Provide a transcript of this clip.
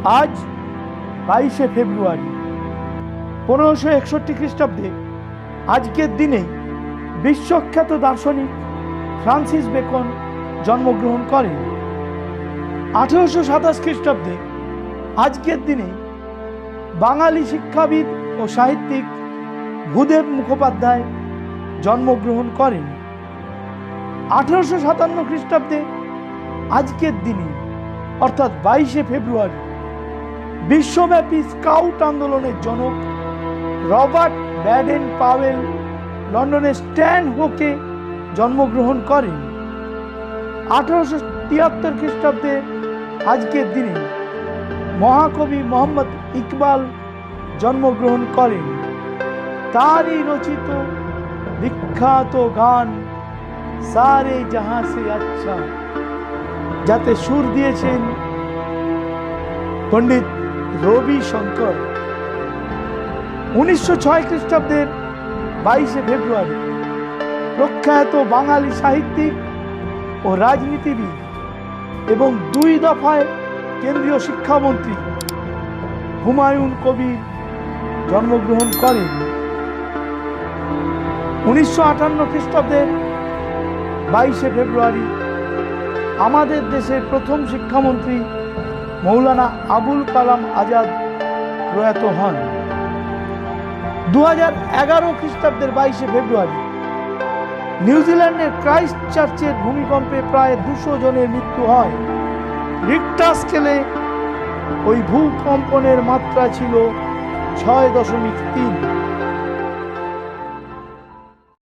আজ 22শে ফেব্রুয়ারি 1561 খ্রিস্টাব্দে আজকের দিনে বিশ্বখ্যাত দার্শনিক ফ্রান্সিস বেকন জন্মগ্রহণ করেন। 1827 খ্রিস্টাব্দে আজকের দিনে বাঙালি শিক্ষাবিদ ও সাহিত্যিক ভূদেব মুখোপাধ্যায় জন্মগ্রহণ করেন। 1857 খ্রিস্টাব্দে আজকের দিনে অর্থাৎ 22শে ফেব্রুয়ারি বিশ্বব্যাপী স্কাউট আন্দোলনের জনক রবার্ট ব্যাডেন পাওয়েল লন্ডনের স্ট্যান্ড হোকে জন্মগ্রহণ করেন। 1873 খ্রিস্টাব্দে আজকের দিনে মহাকবি মোহাম্মদ ইকবাল জন্মগ্রহণ করেন। তারই রচিত বিখ্যাত গান সারে জাহাঁ সে আচ্ছা, যাতে সুর দিয়েছেন পণ্ডিত রবি শঙ্কর। 1906 খ্রিস্টাব্দের 22শে ফেব্রুয়ারি প্রখ্যাত বাঙালি সাহিত্যিক ও রাজনীতিবিদ এবং 2 দফায় কেন্দ্রীয় শিক্ষামন্ত্রী হুমায়ুন কবির জন্মগ্রহণ করেন। 1958 খ্রিস্টাব্দের 22শে ফেব্রুয়ারি আমাদের দেশের প্রথম শিক্ষামন্ত্রী মৌলানা আবুল কালাম আজাদ প্রয়াত হন। 2011 খ্রিস্টাব্দের 22শে ফেব্রুয়ারি নিউজিল্যান্ডের ক্রাইস্ট চার্চের ভূমিকম্পে প্রায় 200 জনের মৃত্যু হয়। রিক্টার স্কেলে ওই ভূকম্পনের মাত্রা ছিল 6.3।